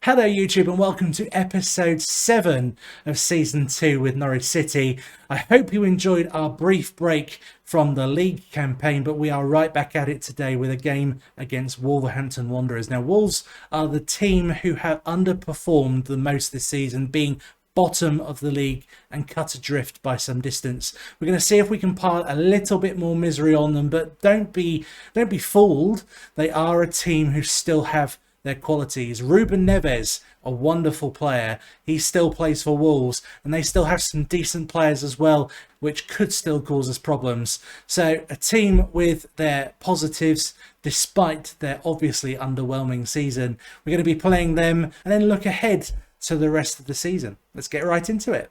Hello YouTube and welcome to episode 7 of season 2 with Norwich City. I hope you enjoyed our brief break from the league campaign, but we are right back at it today with a game against Wolverhampton Wanderers. Now Wolves are the team who have underperformed the most this season, being bottom of the league and cut adrift by some distance. We're going to see if we can pile a little bit more misery on them, but don't be fooled. They are a team who still have their qualities. Ruben Neves, a wonderful player, he still plays for Wolves, and they still have some decent players as well, which could still cause us problems. So a team with their positives despite their obviously underwhelming season. We're going to be playing them and then look ahead to the rest of the season. Let's get right into it.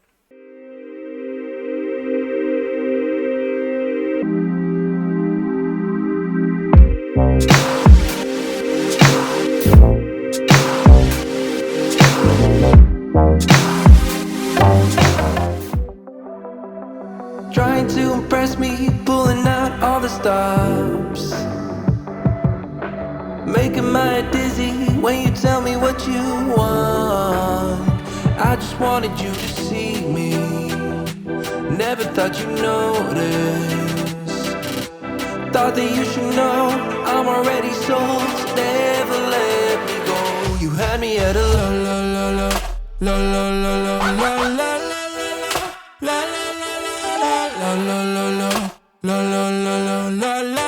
Trying to impress me, pulling out all the stops, making my head dizzy when you tell me what you want. I just wanted you to see me, never thought you'd notice. Thought that you should know I'm already sold, so never let me go. You had me at a la la la la la la la la la la la. La la la la la la la la la la.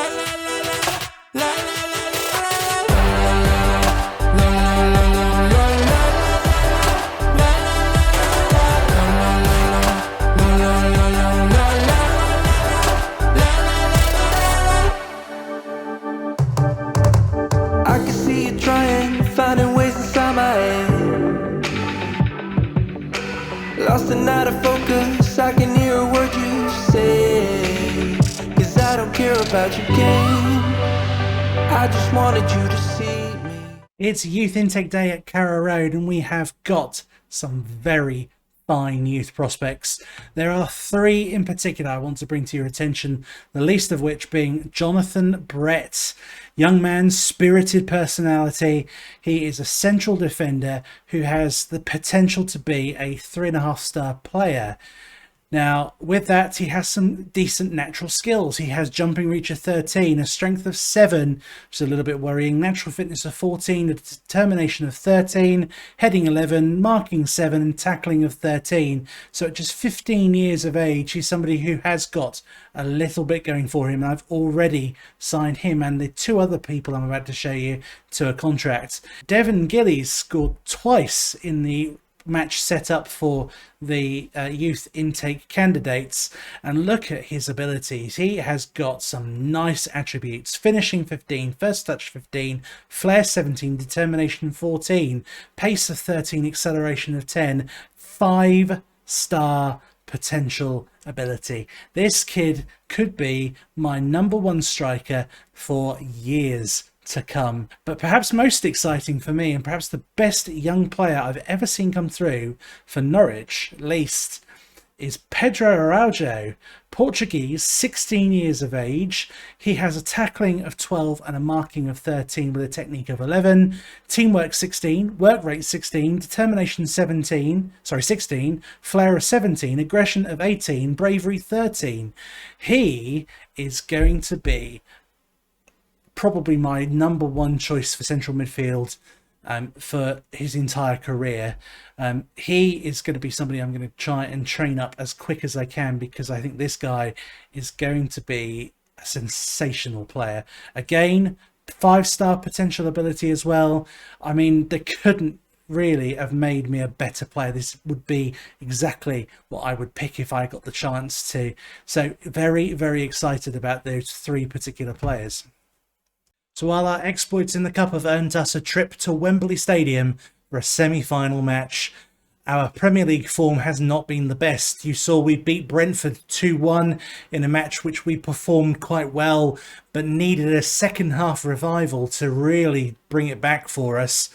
I can see you trying, finding ways inside my head. Lost and out of focus, I can hear a word you say. Cause I don't care about your game, I just wanted you to see me. It's youth intake day at Carrow Road and we have got some very fine youth prospects. There are 3 in particular I want to bring to your attention, the least of which being Jonathan Brett. Young man, spirited personality. He is a central defender who has the potential to be a 3.5-star player. Now, with that, he has some decent natural skills. He has jumping reach of 13, a strength of 7, which is a little bit worrying, natural fitness of 14, a determination of 13, heading 11, marking 7, and tackling of 13. So at just 15 years of age, he's somebody who has got a little bit going for him. I've already signed him and the 2 other people I'm about to show you to a contract. Devon Gillies scored twice in the match set up for the youth intake candidates, and look at his abilities. He has got some nice attributes: finishing 15, first touch 15, flair 17, determination 14, pace of 13, acceleration of 10, 5-star potential ability. This kid could be my #1 striker for years to come. But perhaps most exciting for me, and perhaps the best young player I've ever seen come through for Norwich at least, is Pedro Araujo, Portuguese, 16 years of age. He has a tackling of 12 and a marking of 13 with a technique of 11, teamwork 16, work rate 16, determination 16, flair of 17, aggression of 18, bravery 13. He is going to be probably my #1 choice for central midfield for his entire career. He is going to be somebody I'm going to try and train up as quick as I can, because I think this guy is going to be a sensational player. Again, 5-star potential ability as well. I mean, they couldn't really have made me a better player. This would be exactly what I would pick if I got the chance to. So very, very excited about those 3 particular players. So while our exploits in the Cup have earned us a trip to Wembley Stadium for a semi-final match, our Premier League form has not been the best. You saw we beat Brentford 2-1 in a match which we performed quite well, but needed a second half revival to really bring it back for us.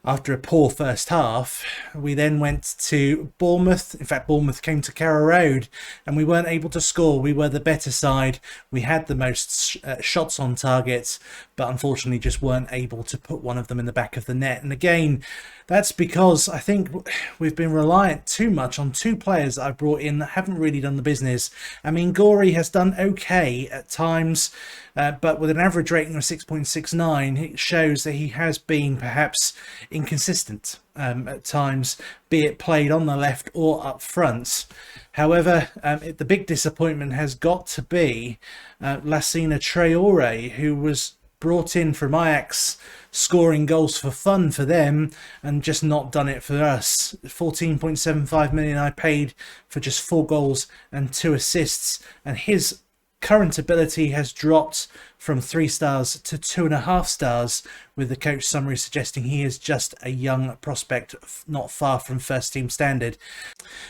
After a poor first half, we then went to Bournemouth. In fact, Bournemouth came to Carrow Road and we weren't able to score. We were the better side. We had the most shots on target, but unfortunately just weren't able to put one of them in the back of the net. And again, that's because I think we've been reliant too much on two players that I brought in that haven't really done the business. I mean, Gorey has done okay at times, but with an average rating of 6.69, it shows that he has been perhaps inconsistent at times, be it played on the left or up front. However, the big disappointment has got to be Lassina Traore, who was brought in from Ajax, scoring goals for fun for them and just not done it for us. 14.75 million I paid for just 4 goals and 2 assists, and his current ability has dropped from 3 stars to 2.5 stars, with the coach summary suggesting he is just a young prospect not far from first team standard.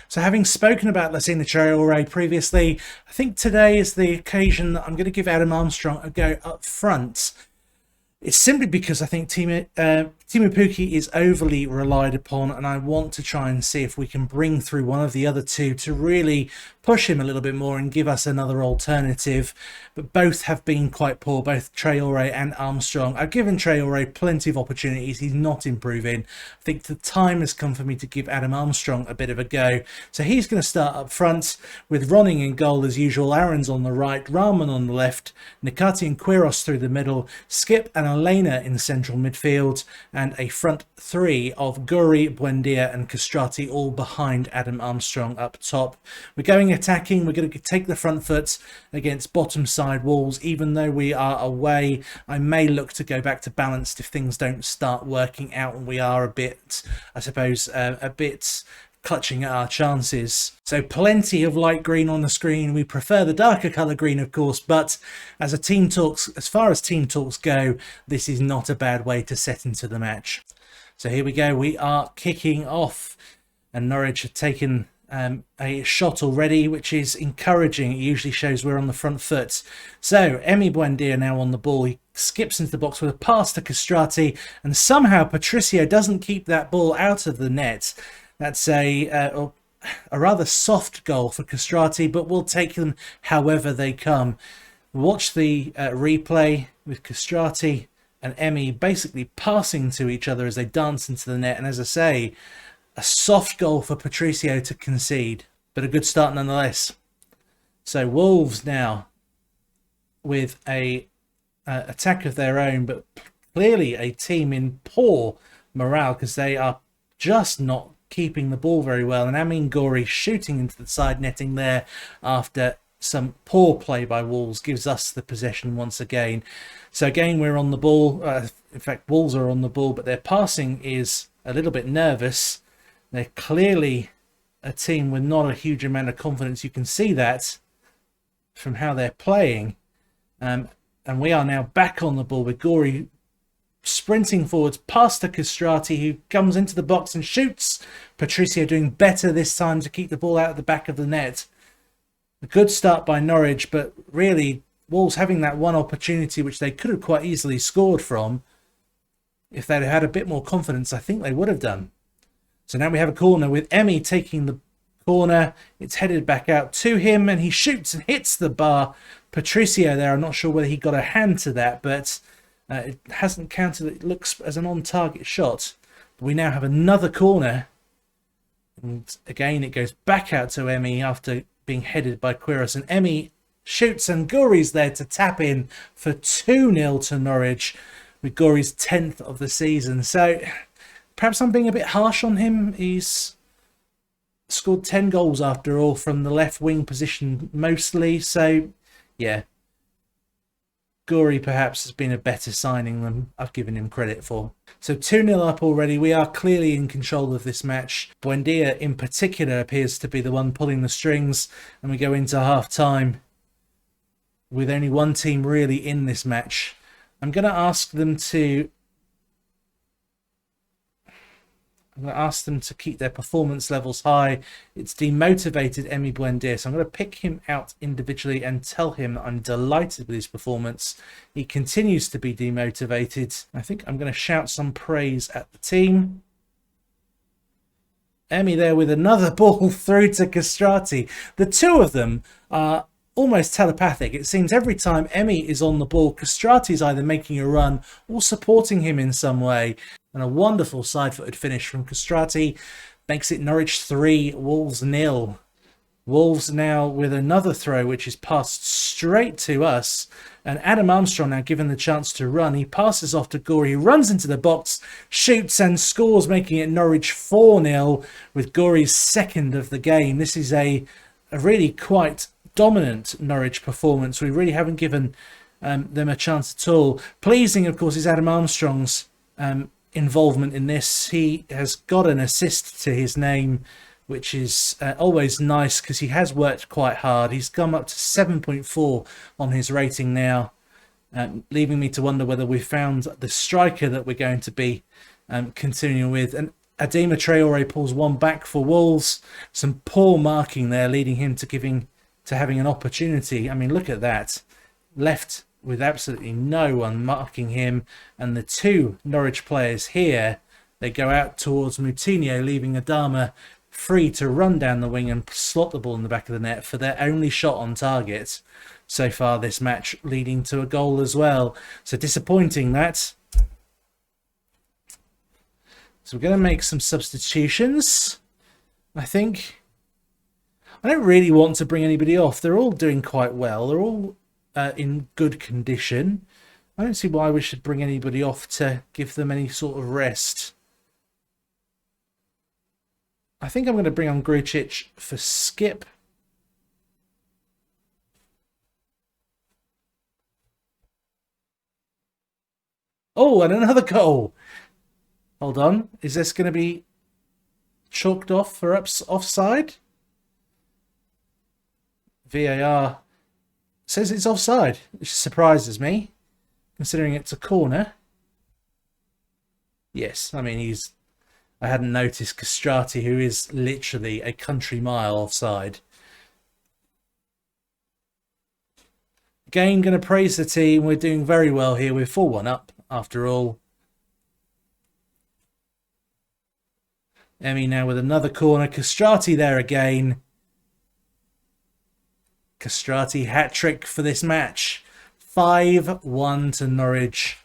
So having spoken about Lassina Traore previously, I think today is the occasion that I'm going to give Adam Armstrong a go up front. It's simply because I think Timu Pukki is overly relied upon, and I want to try and see if we can bring through one of the other two to really push him a little bit more and give us another alternative. But both have been quite poor, both Traore and Armstrong. I've given Traore plenty of opportunities. He's not improving. I think the time has come for me to give Adam Armstrong a bit of a go. So he's going to start up front with Ronning in goal as usual, Aaron's on the right, Rahman on the left, Nakati and Quiros through the middle, Skip and Elena in central midfield, and a front three of Guri, Buendia and Castrati all behind Adam Armstrong up top. We're going attacking. We're going to take the front foot against bottom side Wolves. Even though we are away, I may look to go back to balanced if things don't start working out and we are a bit, I suppose, a bit clutching at our chances. So plenty of light green on the screen. We prefer the darker colour green, of course, but as far as team talks go, this is not a bad way to set into the match. So here we go. We are kicking off, and Norwich have taken a shot already, which is encouraging. It usually shows we're on the front foot. So Emi Buendia now on the ball. He skips into the box with a pass to Castrati, and somehow Patricio doesn't keep that ball out of the net. That's a rather soft goal for Castrati, but we'll take them however they come. Watch the replay with Castrati and Emi basically passing to each other as they dance into the net. And as I say, a soft goal for Patricio to concede, but a good start nonetheless. So Wolves now with a attack of their own, but clearly a team in poor morale because they are just not keeping the ball very well, and Amin Gori shooting into the side netting there after some poor play by Wolves gives us the possession once again. So again, we're on the ball. In fact, Wolves are on the ball, but their passing is a little bit nervous. They're clearly a team with not a huge amount of confidence. You can see that from how they're playing. And we are now back on the ball with Gori sprinting forwards past to Castrati, who comes into the box and shoots. Patricio doing better this time to keep the ball out of the back of the net. A good start by Norwich, but really Wolves having that one opportunity which they could have quite easily scored from. If they'd had a bit more confidence, I think they would have done. So now we have a corner with Emi taking the corner. It's headed back out to him and he shoots and hits the bar. Patricio there, I'm not sure whether he got a hand to that, but it hasn't counted. It looks as an on-target shot. But we now have another corner. And again, it goes back out to Emi after being headed by Quiros. And Emi shoots and Guri's there to tap in for 2-0 to Norwich with Guri's 10th of the season. So perhaps I'm being a bit harsh on him. He's scored 10 goals after all from the left wing position mostly. So yeah, Guri perhaps has been a better signing than I've given him credit for. So 2-0 up already. We are clearly in control of this match. Buendia in particular appears to be the one pulling the strings, and we go into half time with only one team really in this match. I'm going to ask them to... I'm going to ask them to keep their performance levels high. It's demotivated Emi Buendia, so I'm going to pick him out individually and tell him I'm delighted with his performance. He continues to be demotivated. I think I'm going to shout some praise at the team. Emi there with another ball through to Castrati. The two of them are almost telepathic. It seems every time Emi is on the ball, Castrati's either making a run or supporting him in some way. And a wonderful side-footed finish from Castrati makes it Norwich 3, Wolves 0. Wolves now with another throw, which is passed straight to us. And Adam Armstrong now given the chance to run. He passes off to Gorey. He runs into the box, shoots and scores, making it Norwich 4-0 with Gorey's second of the game. This is a really quite dominant Norwich performance. We really haven't given them a chance at all. Pleasing, of course, is Adam Armstrong's involvement in this. He has got an assist to his name, which is always nice because he has worked quite hard. He's come up to 7.4 on his rating now, leaving me to wonder whether we've found the striker that we're going to be continuing with. And Adema Traore pulls one back for Wolves. Some poor marking there, leading him to having an opportunity. I mean, look at that. Left with absolutely no one marking him. And the two Norwich players here, they go out towards Moutinho, leaving Adama free to run down the wing and slot the ball in the back of the net for their only shot on target so far this match, leading to a goal as well. So disappointing that. So we're going to make some substitutions, I think. I don't really want to bring anybody off. They're all doing quite well. They're all in good condition. I don't see why we should bring anybody off to give them any sort of rest. I think I'm going to bring on Grucic for skip. Oh, and another goal. Hold on. Is this going to be chalked off for offside? VAR says it's offside, which surprises me, considering it's a corner. Yes, I mean, I hadn't noticed Castrati, who is literally a country mile offside. Again, going to praise the team. We're doing very well here. We're 4-1 up, after all. Emi now with another corner. Castrati there again. Castrati hat-trick for this match. 5-1 to Norwich.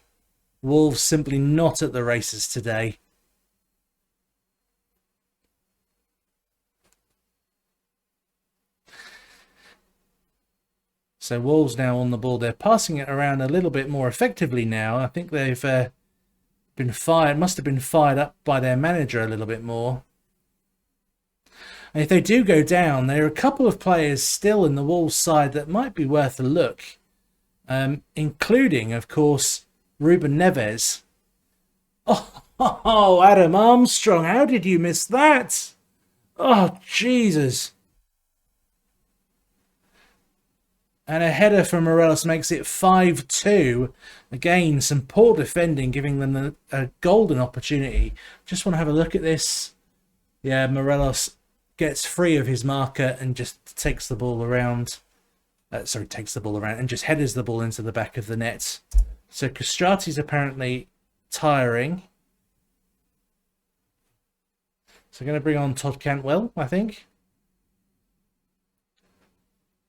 Wolves simply not at the races today. So Wolves now on the ball. They're passing it around a little bit more effectively now. I think they've been fired. Must have been fired up by their manager a little bit more. And if they do go down, there are a couple of players still in the Wolves side that might be worth a look, including, of course, Ruben Neves. Oh, Adam Armstrong, how did you miss that? Oh, Jesus. And a header from Morelos makes it 5-2. Again, some poor defending, giving them a golden opportunity. Just want to have a look at this. Yeah, Morelos gets free of his marker and just takes the ball around. Takes the ball around and just headers the ball into the back of the net. So Castrati's apparently tiring. So I'm going to bring on Todd Cantwell, I think.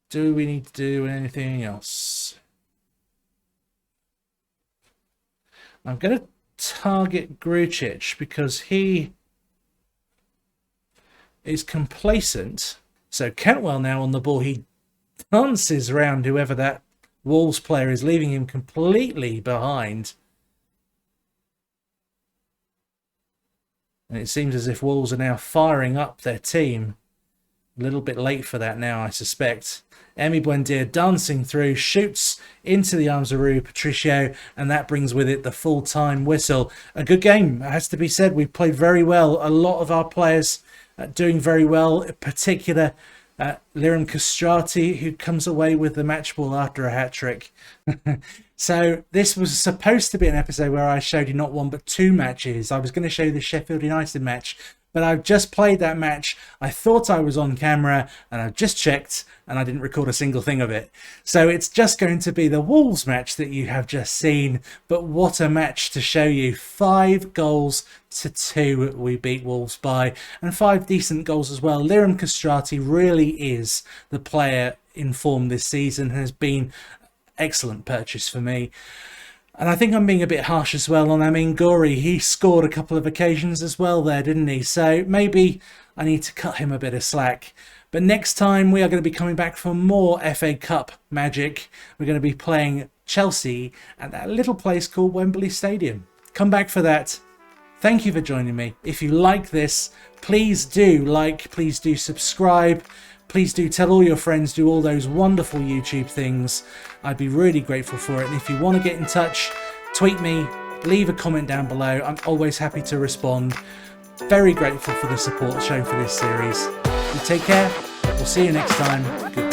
Do we need to do anything else? I'm going to target Grucic because he is complacent. So Cantwell now on the ball. He dances around whoever that Wolves player is, leaving him completely behind. And it seems as if Wolves are now firing up their team. A little bit late for that now, I suspect. Emi Buendia dancing through, shoots into the arms of Rui Patricio, and that brings with it the full-time whistle. A good game, it has to be said. We played very well. A lot of our players doing very well. In particular, Liram Castrati, who comes away with the match ball after a hat-trick. So this was supposed to be an episode where I showed you not one but two matches. I was going to show you the Sheffield United match, but I've just played that match. I thought I was on camera, and I've just checked, and I didn't record a single thing of it. So it's just going to be the Wolves match that you have just seen. But what a match to show you. 5-2 we beat Wolves by, and 5 decent goals as well. Liram Castrati really is the player in form this season, has been excellent purchase for me. And I think I'm being a bit harsh as well on Amin Gori. He scored a couple of occasions as well there, didn't he? So maybe I need to cut him a bit of slack. But next time we are going to be coming back for more FA Cup magic. We're going to be playing Chelsea at that little place called Wembley Stadium. Come back for that. Thank you for joining me. If you like this, please do like, please do subscribe. Please do tell all your friends, do all those wonderful YouTube things. I'd be really grateful for it. And if you want to get in touch, tweet me, leave a comment down below. I'm always happy to respond. Very grateful for the support shown for this series. You take care. We'll see you next time. Goodbye.